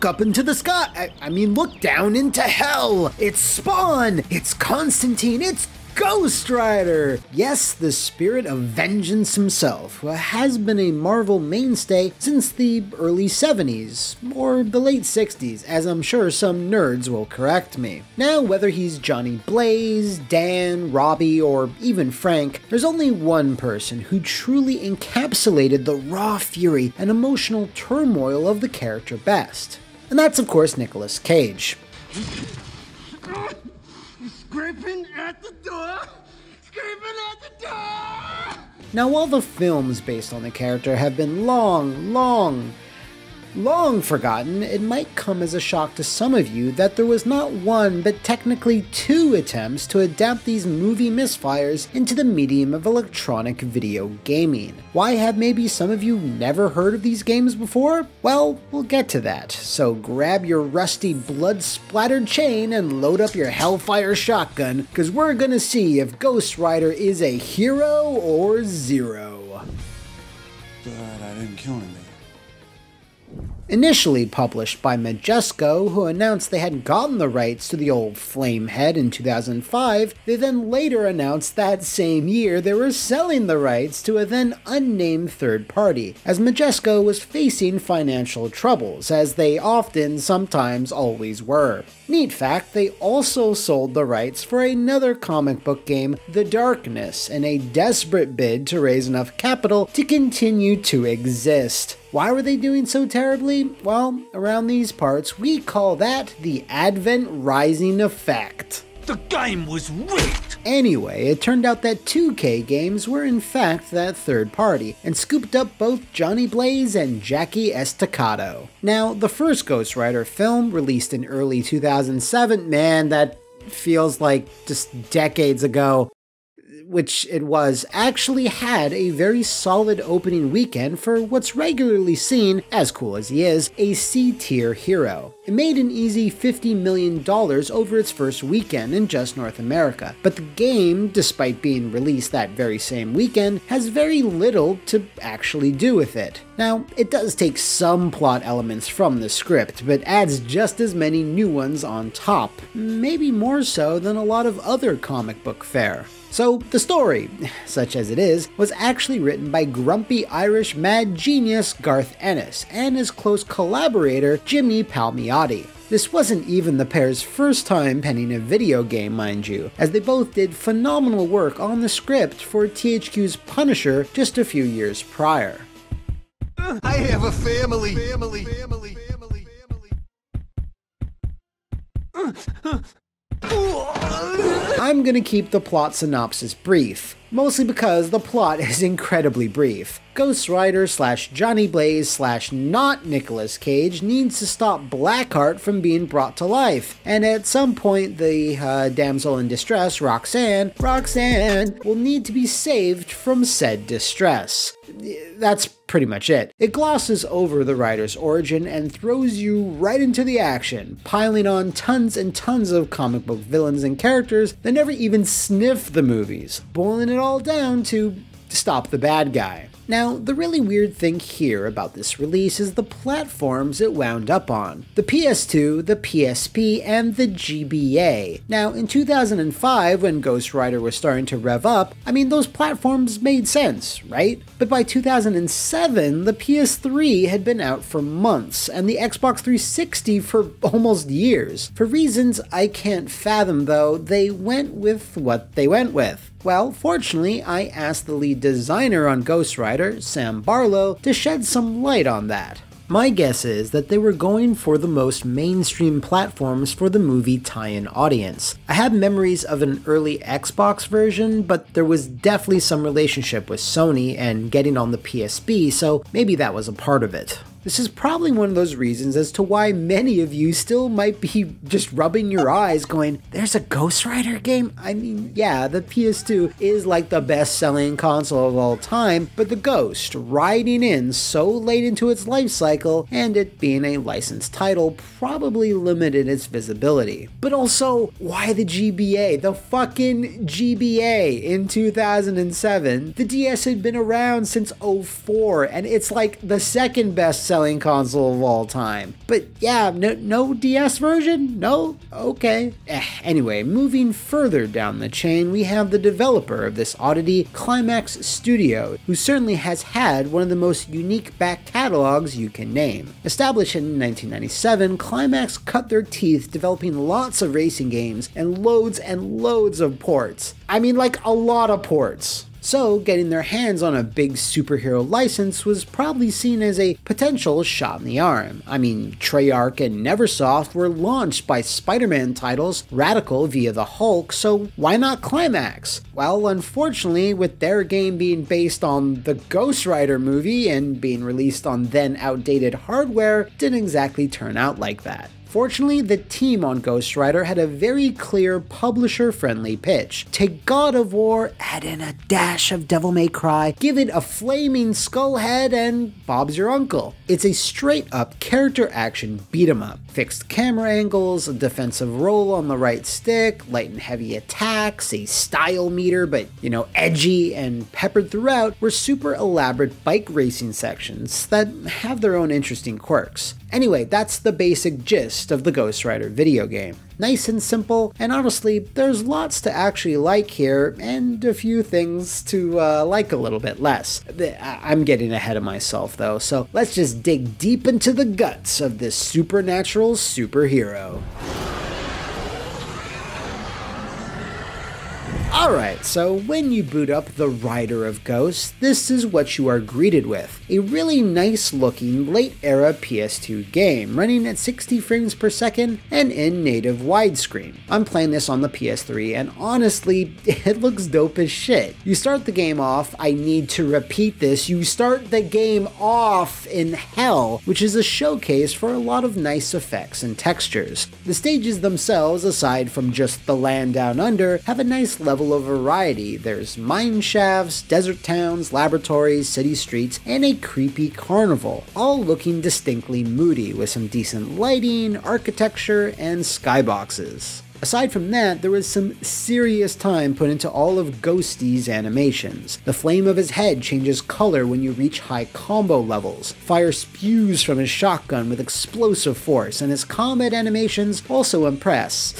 look up into the sky. I mean, look down into hell. It's Spawn. It's Constantine. It's Ghost Rider! Yes, the spirit of vengeance himself, who has been a Marvel mainstay since the early 70s, or the late 60s, as I'm sure some nerds will correct me. Now, whether he's Johnny Blaze, Dan, Robbie, or even Frank, there's only one person who truly encapsulated the raw fury and emotional turmoil of the character best. And that's, of course, Nicolas Cage. Scraping at the door! Scraping at the door! Now, while the films based on the character have been long forgotten, it might come as a shock to some of you that there was not one, but technically two attempts to adapt these movie misfires into the medium of electronic video gaming. Why have maybe some of you never heard of these games before? Well, we'll get to that, so grab your rusty blood-splattered chain and load up your Hellfire shotgun, because we're gonna see if Ghost Rider is a hero or zero. But I didn't kill him. Initially published by McMuscles, who announced they had gotten the rights to the old Flamehead in 2005, they then later announced that same year they were selling the rights to a then unnamed third party, as McMuscles was facing financial troubles, as they often, sometimes, always were. Neat fact, they also sold the rights for another comic book game, The Darkness, in a desperate bid to raise enough capital to continue to exist. Why were they doing so terribly? Well, around these parts, we call that the Advent Rising effect. The game was rigged! Anyway, it turned out that 2K Games were in fact that third party, and scooped up both Johnny Blaze and Jackie Estacado. Now, the first Ghost Rider film, released in early 2007, man, that feels like just decades ago, which it was, actually had a very solid opening weekend for what's regularly seen, as cool as he is, a C-tier hero. It made an easy $50 million over its first weekend in just North America, but the game, despite being released that very same weekend, has very little to actually do with it. Now, it does take some plot elements from the script, but adds just as many new ones on top, maybe more so than a lot of other comic book fare. So, the story, such as it is, was actually written by grumpy Irish mad genius Garth Ennis and his close collaborator Jimmy Palmiotti. This wasn't even the pair's first time penning a video game, mind you, as they both did phenomenal work on the script for THQ's Punisher just a few years prior. I have a family. I'm gonna keep the plot synopsis brief, mostly because the plot is incredibly brief. Ghost Rider / Johnny Blaze / not Nicolas Cage needs to stop Blackheart from being brought to life, and at some point the damsel in distress, Roxanne, will need to be saved from said distress. That's pretty much it. It glosses over the Rider's origin and throws you right into the action, piling on tons and tons of comic book villains and characters that never even sniff the movies, boiling it all down to stop the bad guy. Now, the really weird thing here about this release is the platforms it wound up on. The PS2, the PSP, and the GBA. Now, in 2005, when Ghost Rider was starting to rev up, I mean, those platforms made sense, right? But by 2007, the PS3 had been out for months, and the Xbox 360 for almost years. For reasons I can't fathom, though, they went with what they went with. Well, fortunately, I asked the lead designer on Ghost Rider, Sam Barlow, to shed some light on that. My guess is that they were going for the most mainstream platforms for the movie tie-in audience. I have memories of an early Xbox version, but there was definitely some relationship with Sony and getting on the PSP, so maybe that was a part of it. This is probably one of those reasons as to why many of you still might be just rubbing your eyes going, there's a Ghost Rider game? I mean, yeah, the PS2 is like the best-selling console of all time, but the Ghost riding in so late into its life cycle and it being a licensed title probably limited its visibility. But also, why the GBA? The fucking GBA in 2007? The DS had been around since '04 and it's like the second best selling console of all time. But yeah, no DS version? No? Okay. Anyway, moving further down the chain, we have the developer of this oddity, Climax Studio, who certainly has had one of the most unique back catalogs you can name. Established in 1997, Climax cut their teeth developing lots of racing games and loads of ports. I mean, like a lot of ports. So, getting their hands on a big superhero license was probably seen as a potential shot in the arm. I mean, Treyarch and Neversoft were launched by Spider-Man titles, Radical via the Hulk, so why not Climax? Well, unfortunately, with their game being based on the Ghost Rider movie and being released on then outdated hardware, didn't exactly turn out like that. Fortunately, the team on Ghost Rider had a very clear publisher-friendly pitch. Take God of War, add in a dash of Devil May Cry, give it a flaming skull head, and Bob's your uncle. It's a straight-up character action beat-em-up. Fixed camera angles, a defensive roll on the right stick, light and heavy attacks, a style meter but, edgy and peppered throughout were super elaborate bike racing sections that have their own interesting quirks. Anyway, that's the basic gist of the Ghost Rider video game. Nice and simple, and honestly, there's lots to actually like here, and a few things to like a little bit less. I'm getting ahead of myself though, so let's just dig deep into the guts of this supernatural superhero. Alright, so when you boot up the Rider of Ghosts, this is what you are greeted with. A really nice looking late era PS2 game, running at 60 frames per second and in native widescreen. I'm playing this on the PS3 and honestly, it looks dope as shit. You start the game off, I need to repeat this, you start the game off in hell, which is a showcase for a lot of nice effects and textures. The stages themselves, aside from just the land down under, have a nice level of variety. There's mine shafts, desert towns, laboratories, city streets, and a creepy carnival, all looking distinctly moody with some decent lighting, architecture, and skyboxes. Aside from that, there was some serious time put into all of Ghosty's animations. The flame of his head changes color when you reach high combo levels. Fire spews from his shotgun with explosive force, and his combat animations also impress,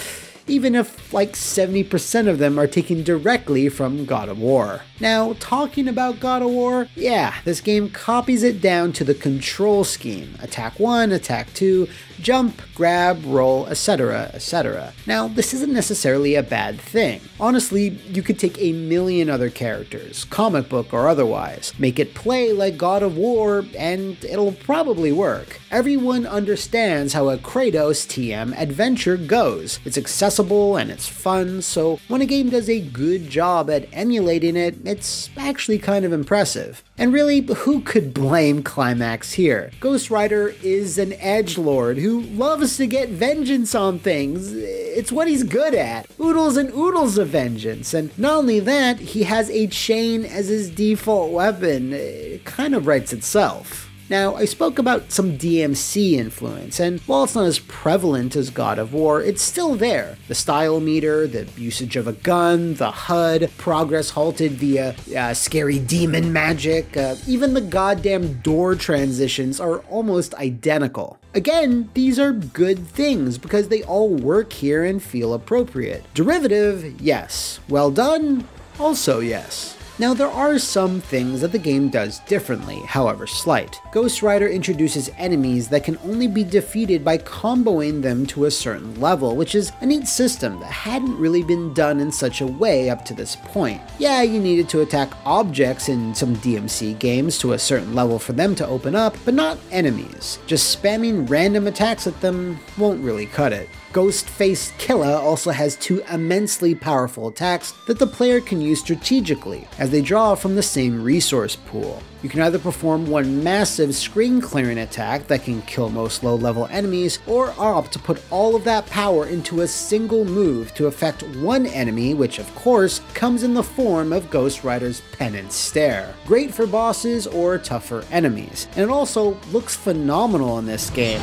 even if like 70% of them are taken directly from God of War. Now, talking about God of War, yeah, this game copies it down to the control scheme. Attack 1, attack 2, jump, grab, roll, etc., etc. Now, this isn't necessarily a bad thing. Honestly, you could take a million other characters, comic book or otherwise, make it play like God of War, and it'll probably work. Everyone understands how a Kratos TM adventure goes. It's accessible and it's fun, so when a game does a good job at emulating it, it's actually kind of impressive. And really, who could blame Climax here? Ghost Rider is an edgelord who loves to get vengeance on things. It's what he's good at. Oodles and oodles of vengeance. And not only that, he has a chain as his default weapon. It kind of writes itself. Now, I spoke about some DMC influence, and while it's not as prevalent as God of War, it's still there. The style meter, the usage of a gun, the HUD, progress halted via scary demon magic, even the goddamn door transitions are almost identical. Again, these are good things because they all work here and feel appropriate. Derivative, yes. Well done, also yes. Now, there are some things that the game does differently, however slight. Ghost Rider introduces enemies that can only be defeated by comboing them to a certain level, which is a neat system that hadn't really been done in such a way up to this point. Yeah, you needed to attack objects in some DMC games to a certain level for them to open up, but not enemies. Just spamming random attacks at them won't really cut it. Ghost-faced Killa also has two immensely powerful attacks that the player can use strategically, as they draw from the same resource pool. You can either perform one massive screen-clearing attack that can kill most low-level enemies, or opt to put all of that power into a single move to affect one enemy, which of course comes in the form of Ghost Rider's Penance Stare. Great for bosses or tougher enemies, and it also looks phenomenal in this game.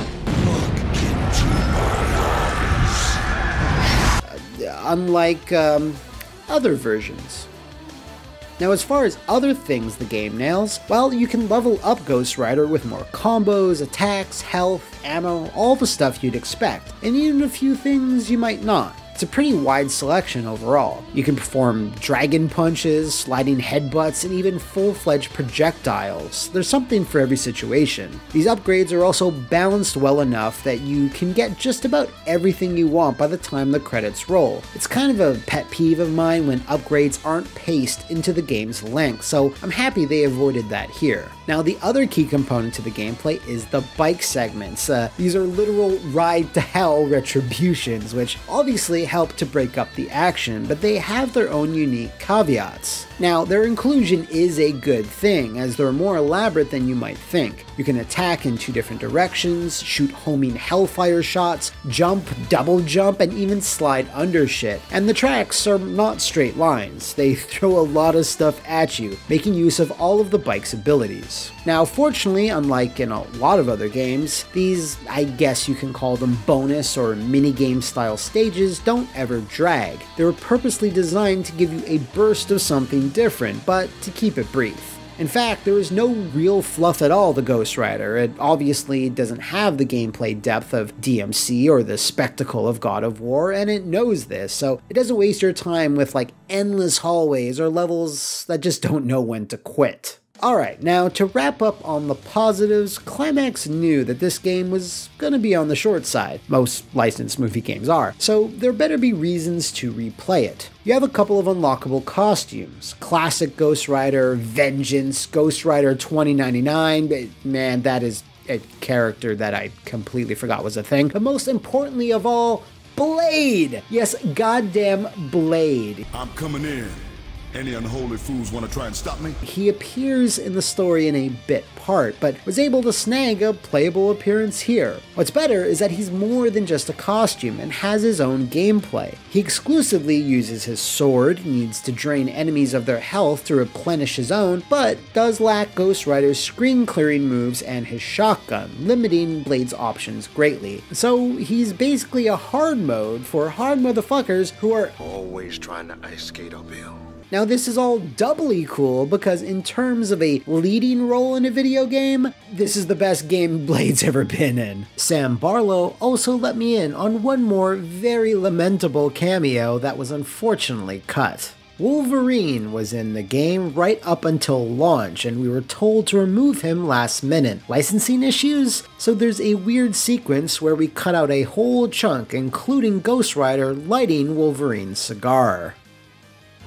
Unlike other versions. Now as far as other things the game nails, well, you can level up Ghost Rider with more combos, attacks, health, ammo, all the stuff you'd expect, and even a few things you might not. It's a pretty wide selection overall. You can perform dragon punches, sliding headbutts, and even full-fledged projectiles. There's something for every situation. These upgrades are also balanced well enough that you can get just about everything you want by the time the credits roll. It's kind of a pet peeve of mine when upgrades aren't paced into the game's length, so I'm happy they avoided that here. Now the other key component to the gameplay is the bike segments. These are literal ride to hell retributions, which obviously help to break up the action, but they have their own unique caveats. Now, their inclusion is a good thing, as they're more elaborate than you might think. You can attack in 2 different directions, shoot homing hellfire shots, jump, double jump, and even slide under shit. And the tracks are not straight lines. They throw a lot of stuff at you, making use of all of the bike's abilities. Now, fortunately, unlike in a lot of other games, these, I guess you can call them bonus or minigame style stages, don't ever drag. They were purposely designed to give you a burst of something different, but to keep it brief. In fact, there is no real fluff at all to Ghost Rider. It obviously doesn't have the gameplay depth of DMC or the spectacle of God of War, and it knows this, so it doesn't waste your time with like endless hallways or levels that just don't know when to quit. Alright, now to wrap up on the positives, Climax knew that this game was gonna be on the short side. Most licensed movie games are, so there better be reasons to replay it. You have a couple of unlockable costumes. Classic Ghost Rider, Vengeance, Ghost Rider 2099, man, that is a character that I completely forgot was a thing. But most importantly of all, Blade! Yes, goddamn Blade. I'm coming in. Any unholy fools want to try and stop me? He appears in the story in a bit part, but was able to snag a playable appearance here. What's better is that he's more than just a costume and has his own gameplay. He exclusively uses his sword, needs to drain enemies of their health to replenish his own, but does lack Ghost Rider's screen clearing moves and his shotgun, limiting Blade's options greatly. So he's basically a hard mode for hard motherfuckers who are Always trying to ice skate uphill. Now this is all doubly cool because in terms of a leading role in a video game, this is the best game Blade's ever been in. Sam Barlow also let me in on one more very lamentable cameo that was unfortunately cut. Wolverine was in the game right up until launch, and we were told to remove him last minute. Licensing issues? So there's a weird sequence where we cut out a whole chunk, including Ghost Rider lighting Wolverine's cigar.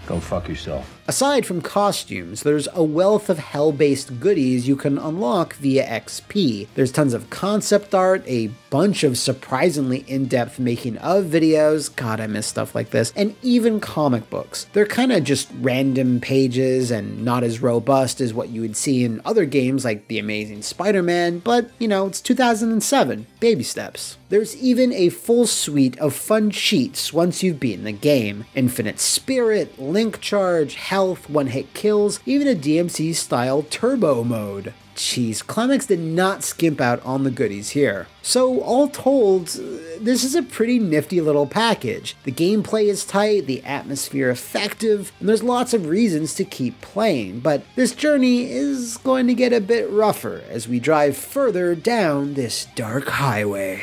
Go fuck yourself. Aside from costumes, there's a wealth of hell-based goodies you can unlock via XP. There's tons of concept art, a bunch of surprisingly in-depth making of videos, god I miss stuff like this, and even comic books. They're kind of just random pages and not as robust as what you would see in other games like The Amazing Spider-Man, but you know, it's 2007, baby steps. There's even a full suite of fun cheats once you've beaten the game. Infinite Spirit, Link Charge, health, one-hit kills, even a DMC-style turbo mode. Jeez, Climax did not skimp out on the goodies here. So all told, this is a pretty nifty little package. The gameplay is tight, the atmosphere effective, and there's lots of reasons to keep playing, but this journey is going to get a bit rougher as we drive further down this dark highway.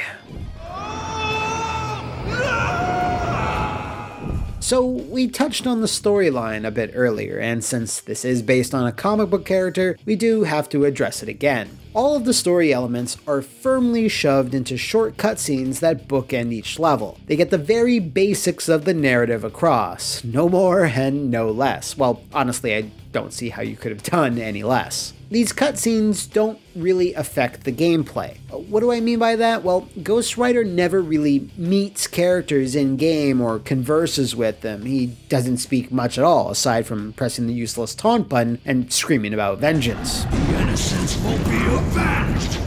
So we touched on the storyline a bit earlier, and since this is based on a comic book character, we do have to address it again. All of the story elements are firmly shoved into short cutscenes that bookend each level. They get the very basics of the narrative across, no more and no less. Well, honestly, I don't see how you could have done any less. These cutscenes don't really affect the gameplay. What do I mean by that? Well, Ghost Rider never really meets characters in-game or converses with them. He doesn't speak much at all, aside from pressing the useless taunt button and screaming about vengeance. The innocence will be avenged!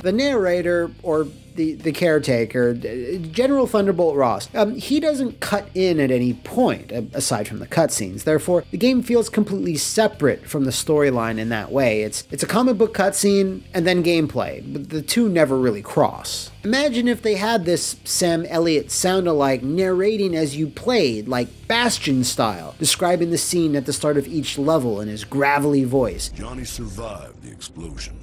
The narrator, or the caretaker, General Thunderbolt Ross, he doesn't cut in at any point, aside from the cutscenes. Therefore, the game feels completely separate from the storyline in that way. It's a comic book cutscene and then gameplay, but the two never really cross. Imagine if they had this Sam Elliott sound-alike narrating as you played, like Bastion style, describing the scene at the start of each level in his gravelly voice. Johnny survived the explosion.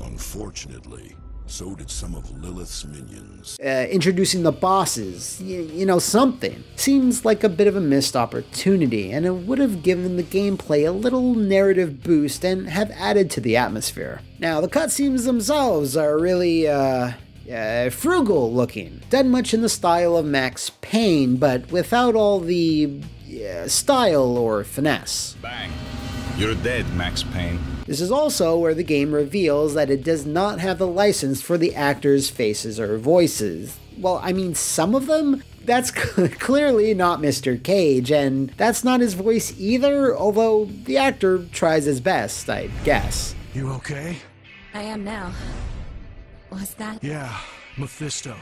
Unfortunately, so did some of Lilith's minions. Introducing the bosses, you know, something. Seems like a bit of a missed opportunity, and it would have given the gameplay a little narrative boost and have added to the atmosphere. Now, the cutscenes themselves are really, frugal looking. Done much in the style of Max Payne, but without all the style or finesse. Bang. You're dead, Max Payne. This is also where the game reveals that it does not have the license for the actors' faces or voices. Well, I mean, some of them? That's clearly not Mr. Cage, and that's not his voice either, although the actor tries his best, I guess. You okay? I am now. Was that? Yeah, Mephisto.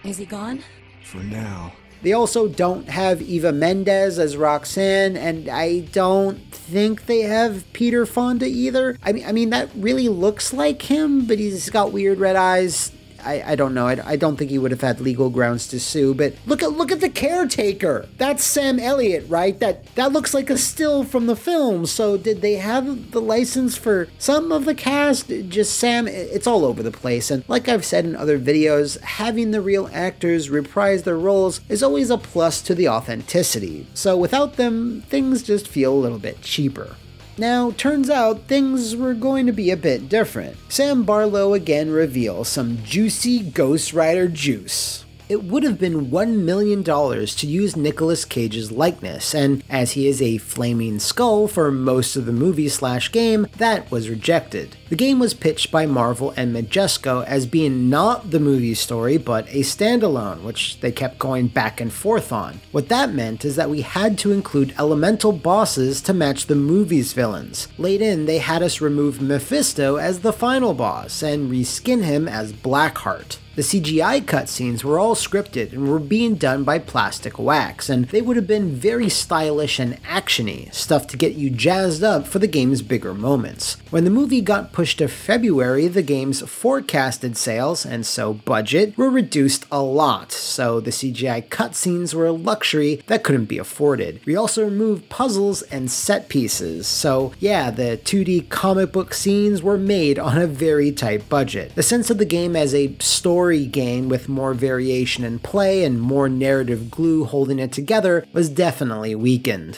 Is he gone? For now. They also don't have Eva Mendes as Roxanne, and I don't think they have Peter Fonda either. I mean that really looks like him, but he's got weird red eyes. I don't know. I don't think he would have had legal grounds to sue, but look at the caretaker. That's Sam Elliott, right? That looks like a still from the film. So did they have the license for some of the cast? Just Sam? It's all over the place. And like I've said in other videos, having the real actors reprise their roles is always a plus to the authenticity. So without them, things just feel a little bit cheaper. Now, turns out things were going to be a bit different. Sam Barlow again reveals some juicy Ghost Rider juice. It would have been $1 million to use Nicolas Cage's likeness, and as he is a flaming skull for most of the movie/game, that was rejected. The game was pitched by Marvel and Majesco as being not the movie story, but a standalone, which they kept going back and forth on. What that meant is that we had to include elemental bosses to match the movie's villains. Late in, they had us remove Mephisto as the final boss, and reskin him as Blackheart. The CGI cutscenes were all scripted and were being done by Plastic Wax, and they would have been very stylish and actiony, stuff to get you jazzed up for the game's bigger moments. When the movie got pushed to February, the game's forecasted sales, and so budget, were reduced a lot, so the CGI cutscenes were a luxury that couldn't be afforded. We also removed puzzles and set pieces, so yeah, the 2D comic book scenes were made on a very tight budget. The sense of the game as a story game with more variation in play and more narrative glue holding it together was definitely weakened.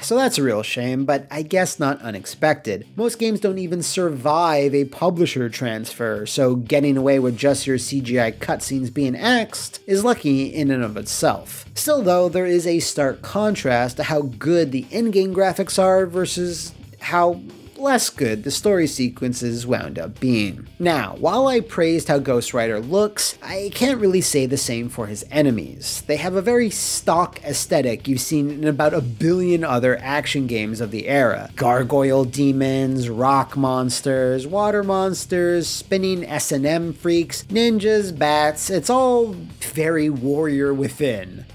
So that's a real shame, but I guess not unexpected. Most games don't even survive a publisher transfer, so getting away with just your CGI cutscenes being axed is lucky in and of itself. Still though, there is a stark contrast to how good the in-game graphics are versus how less good the story sequences wound up being. Now, while I praised how Ghost Rider looks, I can't really say the same for his enemies. They have a very stock aesthetic you've seen in about a billion other action games of the era. Gargoyle demons, rock monsters, water monsters, spinning S&M freaks, ninjas, bats, it's all very Warrior Within.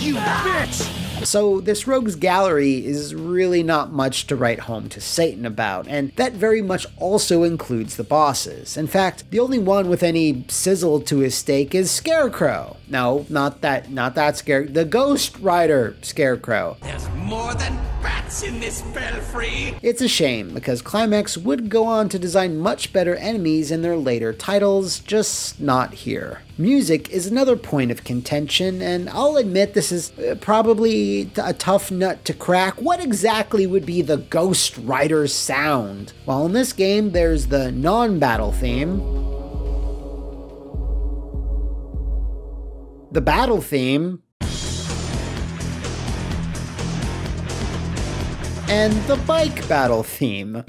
You bitch! So this rogues gallery is really not much to write home to Satan about, and that very much also includes the bosses. In fact, the only one with any sizzle to his steak is Scarecrow. No, not that Scarecrow, the Ghost Rider Scarecrow. There's more than bats in this belfry. It's a shame, because Climax would go on to design much better enemies in their later titles, just not here. Music is another point of contention, and I'll admit this is probably a tough nut to crack. What exactly would be the Ghost Rider sound? Well, in this game, there's the non-battle theme, the battle theme, and the bike battle theme.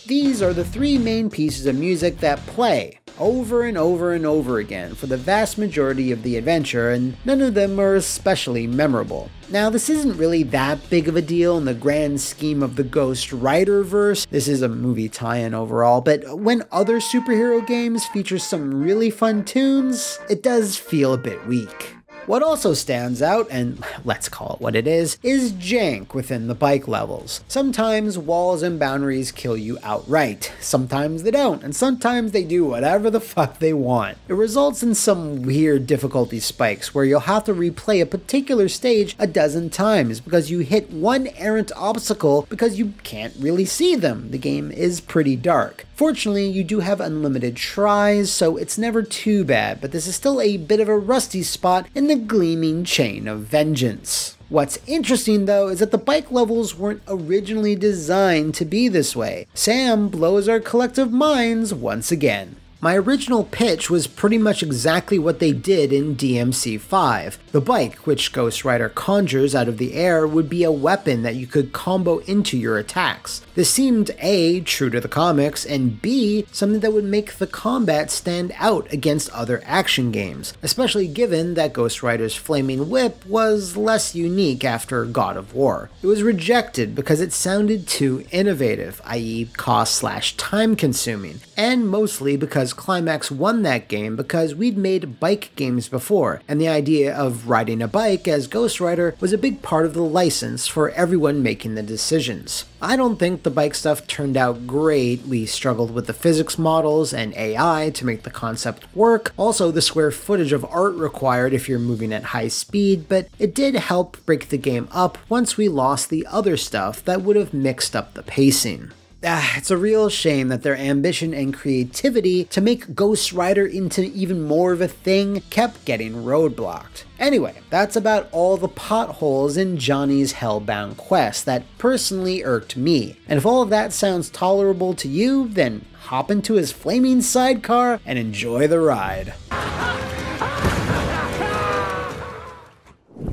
These are the three main pieces of music that play. over and over and over again for the vast majority of the adventure, and none of them are especially memorable. Now, this isn't really that big of a deal in the grand scheme of the Ghost Rider verse. This is a movie tie-in overall, but when other superhero games feature some really fun tunes, it does feel a bit weak. What also stands out, and let's call it what it is jank within the bike levels. Sometimes walls and boundaries kill you outright, sometimes they don't, and sometimes they do whatever the fuck they want. It results in some weird difficulty spikes where you'll have to replay a particular stage a dozen times because you hit one errant obstacle because you can't really see them. The game is pretty dark. Fortunately, you do have unlimited tries, so it's never too bad, but this is still a bit of a rusty spot in the gleaming chain of vengeance. What's interesting though is that the bike levels weren't originally designed to be this way. Sam blows our collective minds once again. My original pitch was pretty much exactly what they did in DMC5. The bike, which Ghost Rider conjures out of the air, would be a weapon that you could combo into your attacks. This seemed A, true to the comics, and B, something that would make the combat stand out against other action games, especially given that Ghost Rider's Flaming Whip was less unique after God of War. It was rejected because it sounded too innovative, i.e. cost/time consuming, and mostly because Climax won that game because we'd made bike games before, and the idea of riding a bike as Ghost Rider was a big part of the license for everyone making the decisions. I don't think the bike stuff turned out great. We struggled with the physics models and AI to make the concept work, also the square footage of art required if you're moving at high speed, but it did help break the game up once we lost the other stuff that would have mixed up the pacing. It's a real shame that their ambition and creativity to make Ghost Rider into even more of a thing kept getting roadblocked. Anyway, that's about all the potholes in Johnny's Hellbound quest that personally irked me. And if all of that sounds tolerable to you, then hop into his flaming sidecar and enjoy the ride.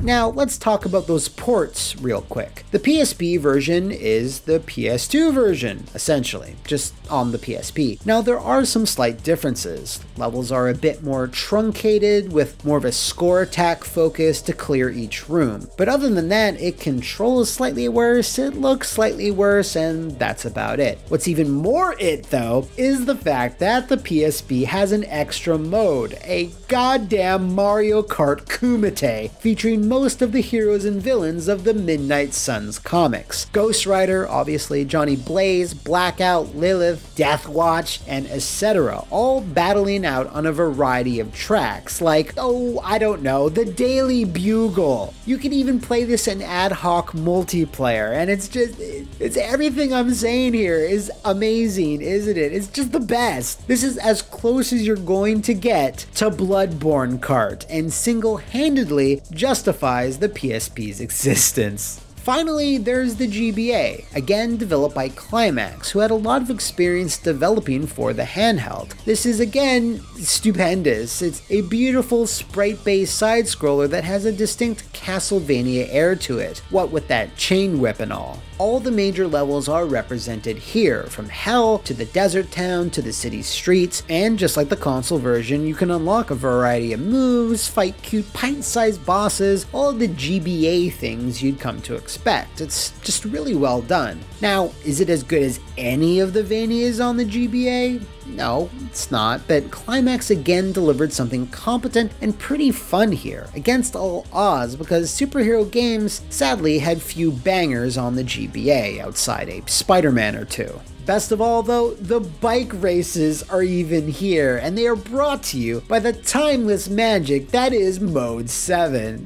Now, let's talk about those ports real quick. The PSP version is the PS2 version, essentially, just on the PSP. Now, there are some slight differences. Levels are a bit more truncated, with more of a score attack focus to clear each room. But other than that, it controls slightly worse, it looks slightly worse, and that's about it. What's even more it, though, is the fact that the PSP has an extra mode, a goddamn Mario Kart Kumite, featuring most of the heroes and villains of the Midnight Suns comics. Ghost Rider, obviously Johnny Blaze, Blackout, Lilith, Deathwatch, and etc., all battling out on a variety of tracks, like, I don't know, the Daily Bugle. You can even play this in ad hoc multiplayer, and it's everything I'm saying here is amazing, isn't it? It's just the best. This is as close as you're going to get to Bloodborne Kart, and single-handedly justifies the PSP's existence. Finally, there's the GBA, again developed by Climax, who had a lot of experience developing for the handheld. This is again stupendous. It's a beautiful sprite-based side-scroller that has a distinct Castlevania air to it, what with that chain whip and all. All the major levels are represented here, from hell to the desert town to the city streets, and just like the console version, you can unlock a variety of moves, fight cute pint-sized bosses, all the GBA things you'd come to expect. It's just really well done. Now, is it as good as any of the Vanias on the GBA? No, it's not, but Climax again delivered something competent and pretty fun here, against all odds, because superhero games sadly had few bangers on the GBA outside a Spider-Man or two. Best of all though, the bike races are even here, and they are brought to you by the timeless magic that is Mode 7.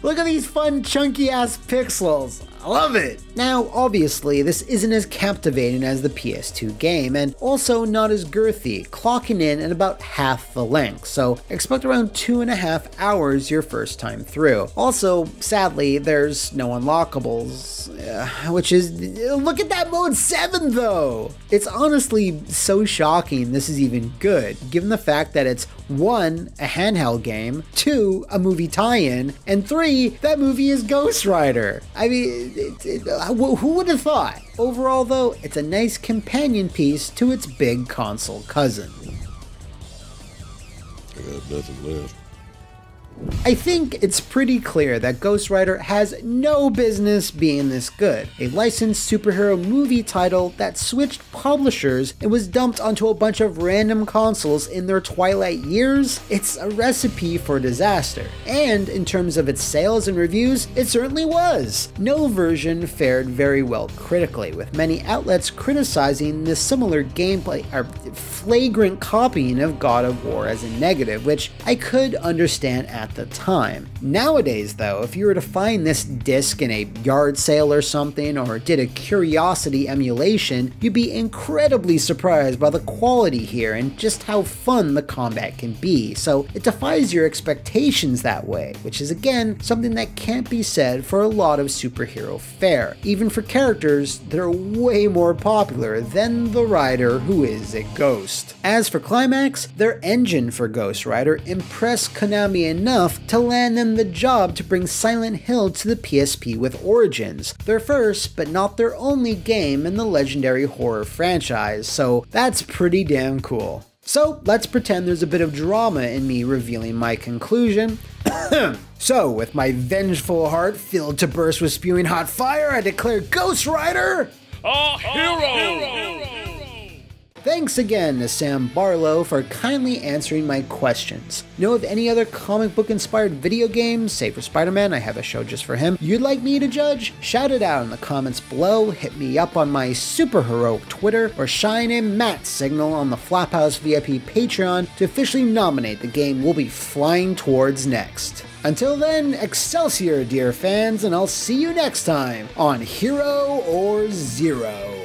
Look at these fun chunky ass pixels. I love it! Now, obviously, this isn't as captivating as the PS2 game, and also not as girthy, clocking in at about half the length, so expect around 2.5 hours your first time through. Also, sadly, there's no unlockables, which is... look at that Mode 7 though! It's honestly so shocking this is even good, given the fact that it's 1, a handheld game, 2, a movie tie-in, and 3, that movie is Ghost Rider. I mean, who would have thought? Overall though, it's a nice companion piece to its big console cousin. I got nothing left. I think it's pretty clear that Ghost Rider has no business being this good. A licensed superhero movie title that switched publishers and was dumped onto a bunch of random consoles in their twilight years, it's a recipe for disaster. And in terms of its sales and reviews, it certainly was. No version fared very well critically, with many outlets criticizing the similar gameplay or flagrant copying of God of War as a negative, which I could understand at the time. Nowadays though, if you were to find this disc in a yard sale or something, or did a curiosity emulation, you'd be incredibly surprised by the quality here and just how fun the combat can be, so it defies your expectations that way, which is again something that can't be said for a lot of superhero fare, even for characters that are way more popular than the Rider who is a ghost. As for Climax, their engine for Ghost Rider impressed Konami enough to land them the job to bring Silent Hill to the PSP with Origins, their first but not their only game in the legendary horror franchise, so that's pretty damn cool. So let's pretend there's a bit of drama in me revealing my conclusion. So, with my vengeful heart filled to burst with spewing hot fire, I declare Ghost Rider a hero! Thanks again to Sam Barlow for kindly answering my questions. Know of any other comic book inspired video games, save for Spider-Man, I have a show just for him, you'd like me to judge? Shout it out in the comments below, hit me up on my super heroic Twitter, or shine a Matt signal on the Flaphouse VIP Patreon to officially nominate the game we'll be flying towards next. Until then, Excelsior dear fans, and I'll see you next time on Hero or Zero.